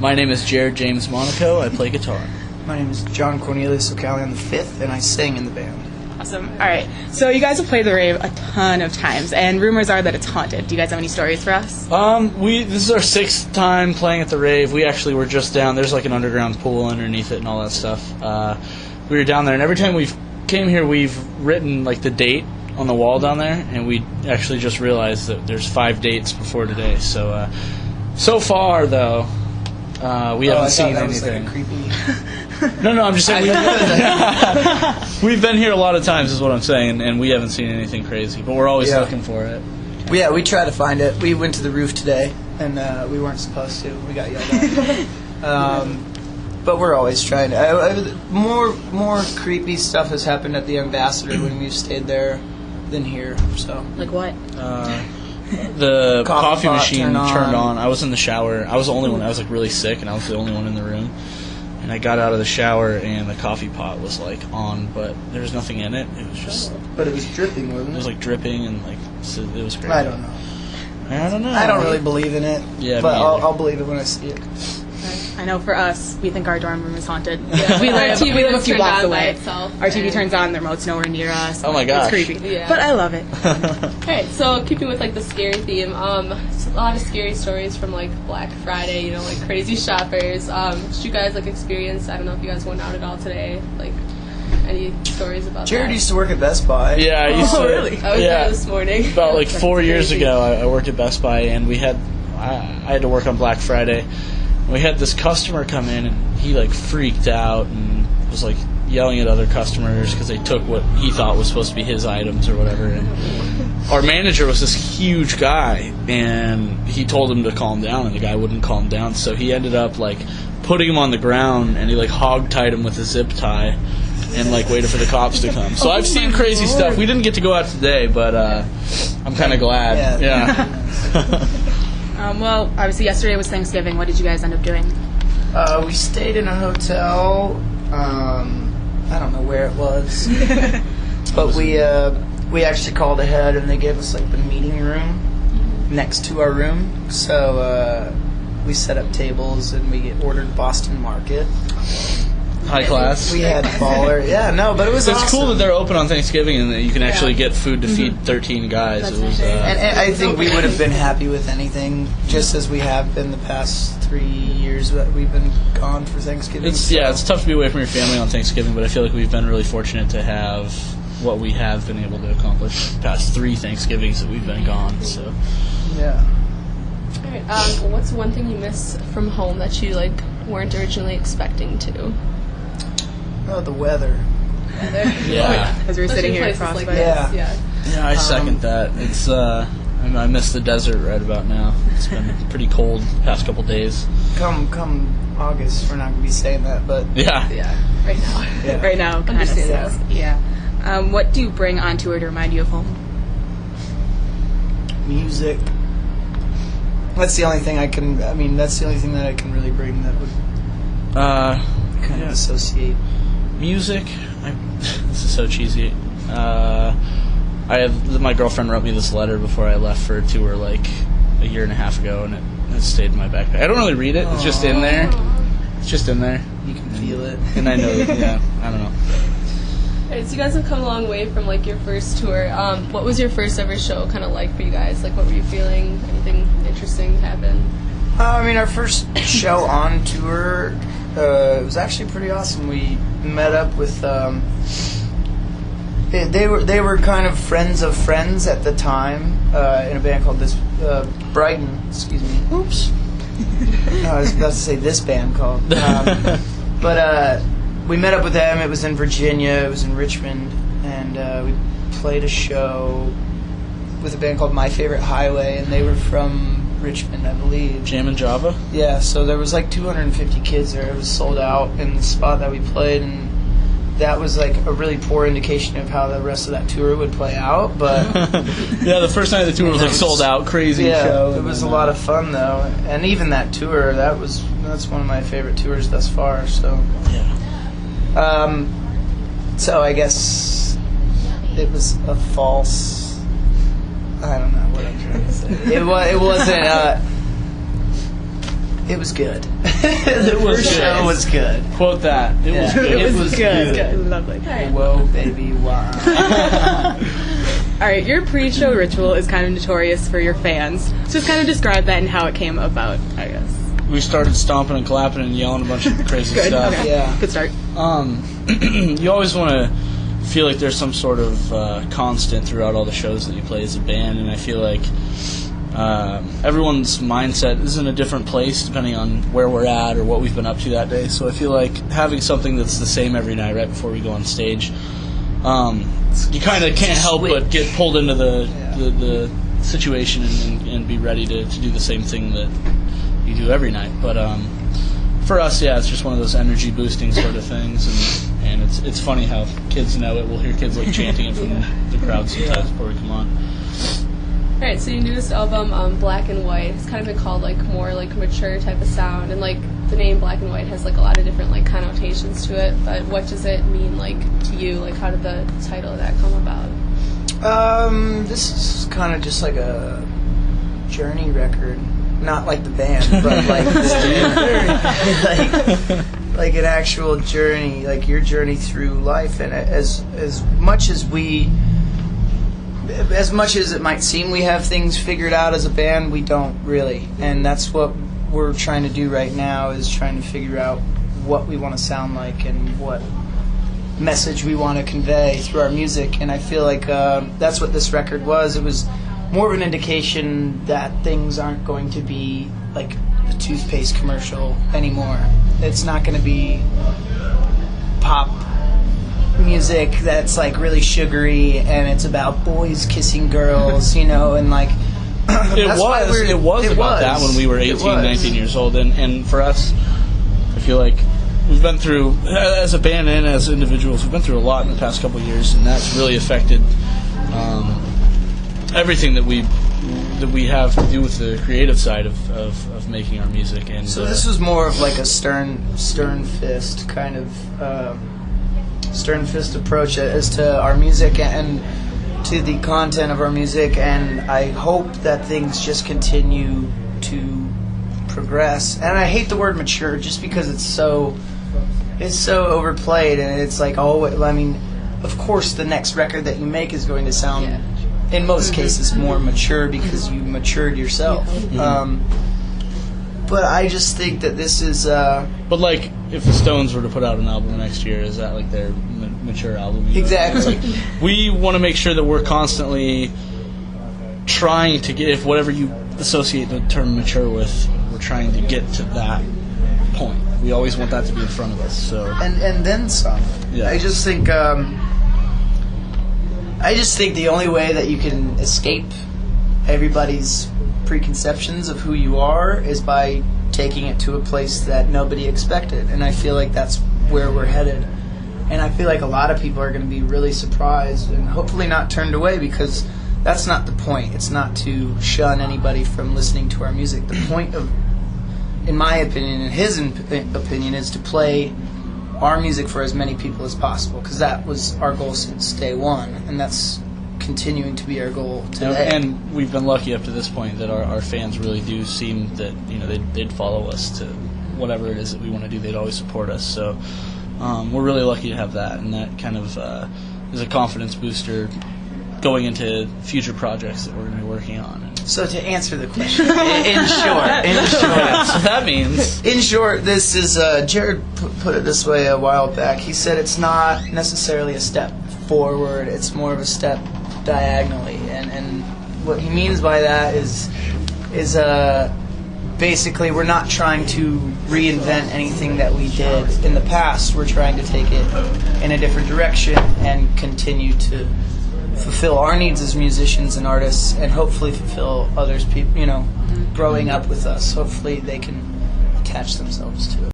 My name is Jared James Monaco. I play guitar. My name is John Cornelius O'Callaghan the Fifth, and I sing in the band. Awesome. All right. So you guys have played the Rave a ton of times, and rumors are that it's haunted. Do you guys have any stories for us? This is our 6th time playing at the Rave. We actually were just down. There's like an underground pool underneath it and all that stuff. We were down there, and every time we've came here, we've written like the date on the wall down there, and we actually just realized that there's 5 dates before today. So, so far though, we haven't seen anything. Like a creepy... No, I'm just saying we've been here a lot of times, is what I'm saying, and we haven't seen anything crazy. But we're always looking for it. Yeah, we try to find it. We went to the roof today, and we weren't supposed to. We got yelled at. But we're always trying to. More creepy stuff has happened at the Ambassador when we've stayed there than here. So. Like what? The coffee machine turned on. I was in the shower. I was the only one. I was like really sick, and I was the only one in the room. And I got out of the shower, and the coffee pot was like on, but there was nothing in it. It was just. But it was dripping, wasn't it? It was like dripping, and like so it was crazy. I don't know. I don't know. I don't really believe in it. Yeah, but I'll believe it when I see it. I know for us, we think our dorm room is haunted. Yeah. We live a few blocks away. Our TV turns on, the remote's nowhere near us. Oh my gosh. It's creepy. Yeah. But I love it. Alright, so keeping with like the scary theme, a lot of scary stories from like Black Friday, you know, like crazy shoppers. Did you guys like experience, I don't know if you guys went out at all today, like any stories about Jared that? used to work at Best Buy. Yeah, I used to. Really? I was there this morning. About like 4 years ago, I worked at Best Buy, and I had to work on Black Friday. We had this customer come in, and he like freaked out and was like yelling at other customers because they took what he thought was supposed to be his items or whatever. And our manager was this huge guy, and he told him to calm down, and the guy wouldn't calm down. So he ended up like putting him on the ground, and he like hog-tied him with a zip tie, and like waited for the cops to come. So I've seen crazy stuff. We didn't get to go out today, but I'm kind of glad. Yeah. Well, obviously yesterday was Thanksgiving. What did you guys end up doing? We stayed in a hotel. I don't know where it was, but we actually called ahead, and they gave us like the meeting room next to our room. So we set up tables, and we ordered Boston Market. High class. We had baller. Yeah, no, but it was It's awesome. cool that they're open on Thanksgiving and that you can actually get food to feed 13 guys. That's It was, And I think we would have been happy with anything, just as we have been the past 3 years that we've been gone for Thanksgiving. it's tough to be away from your family on Thanksgiving, but I feel like we've been really fortunate to have what we have been able to accomplish the past 3 Thanksgivings that we've been gone. So Yeah. Alright, what's one thing you miss from home that you like weren't originally expecting to? Oh, the weather. yeah, As we were sitting here at Places like Frostbite. this, yeah, I second that. It's I miss the desert right about now. It's been pretty cold the past couple days. Come August, we're not going to be saying that, but Yeah. Yeah, right now. yeah. Right now, kind of Understandable. sucks. Yeah. What do you bring on tour to remind you of home? Music. That's the only thing that's the only thing that I can really bring that would kind of associate. Music. This is so cheesy. My girlfriend wrote me this letter before I left for a tour like a year and a half ago, and it stayed in my backpack. I don't really read it. It's just in there. It's just in there. You can feel it. And I know, yeah, I don't know. Alright, so you guys have come a long way from like your first tour. What was your first ever show kind of like for you guys? Like, what were you feeling? Anything interesting happen? Our first show on tour, it was actually pretty awesome. We met up with, they were kind of friends of friends at the time, in a band called Brighton, excuse me. Oops. No, I was about to say this band called. But we met up with them. It was in Virginia. It was in Richmond. And we played a show with a band called My Favorite Highway, and they were from Richmond, I believe. Jam and Java? Yeah, so there was like 250 kids there. It was sold out in the spot that we played, and that was like a really poor indication of how the rest of that tour would play out. But Yeah, the first night of the tour was like sold out, crazy show. It was a lot of fun though, and even that tour, that's one of my favorite tours thus far. So Yeah. So I guess it was a false. I don't know what I'm trying to say. It wasn't. It was good. The first show was good. Quote that. It was good. It was good. Lovely. Whoa, baby, wow. All right, your pre-show ritual is kind of notorious for your fans. Just kind of describe that and how it came about, I guess. We started stomping and clapping and yelling a bunch of crazy Good. stuff. Okay. Yeah. Good start. You always want to feel like there's some sort of constant throughout all the shows that you play as a band, and I feel like everyone's mindset is in a different place depending on where we're at or what we've been up to that day. So I feel like having something that's the same every night right before we go on stage, you kind of can't help but get pulled into the situation and be ready to do the same thing that you do every night. But for us, it's just one of those energy boosting sort of things, and it's funny how kids know it. We'll hear kids like chanting it from the crowd sometimes before we come on. Alright, so your newest album, Black and White, has kind of been called like more like mature type of sound, and like the name Black and White has like a lot of different like connotations to it. But what does it mean like to you? Like, how did the title of that come about? This is kind of just like a journey record, not like the band, but like like an actual journey, like your journey through life, and as much as it might seem we have things figured out as a band, we don't really. And that's what we're trying to do right now, is trying to figure out what we want to sound like and what message we want to convey through our music. And I feel like that's what this record was. It was more of an indication that things aren't going to be like a toothpaste commercial anymore. It's not going to be pop music that's like really sugary and it's about boys kissing girls, and like it was about that when we were 18, 19 years old, and for us, I feel like we've been through, as a band and as individuals, we've been through a lot in the past couple of years, and that's really affected everything that we have to do with the creative side of making our music. And so this was more of like a stern fist kind of stern fist approach as to our music and to the content of our music, and I hope that things just continue to progress. And I hate the word mature just because it's so overplayed, and it's like, of course the next record that you make is going to sound in most cases more mature because you matured yourself. But I just think that this is but like, if the Stones were to put out an album next year, is that like their mature album? Exactly. Like, we want to make sure that we're constantly trying to get, if whatever you associate the term mature with, we're trying to get to that point. We always want that to be in front of us. So and then some. Yeah. I just think the only way that you can escape everybody's preconceptions of who you are is by taking it to a place that nobody expected, and I feel like that's where we're headed. And I feel like a lot of people are going to be really surprised and hopefully not turned away, because that's not the point. It's not to shun anybody from listening to our music. The point of, in my opinion, and his opinion, is to play our music for as many people as possible, because that was our goal since day one, and that's continuing to be our goal today. And we've been lucky up to this point that our fans really do seem that they'd follow us to whatever it is that we want to do. They'd always support us. So we're really lucky to have that, and that kind of is a confidence booster going into future projects that we're going to be working on. So to answer the question, in short, so that means, in short, this is Jared put it this way a while back. He said it's not necessarily a step forward; it's more of a step diagonally, and what he means by that is basically we're not trying to reinvent anything that we did in the past. We're trying to take it in a different direction and continue to fulfill our needs as musicians and artists, and hopefully fulfill others, people, growing up with us. Hopefully they can attach themselves to it.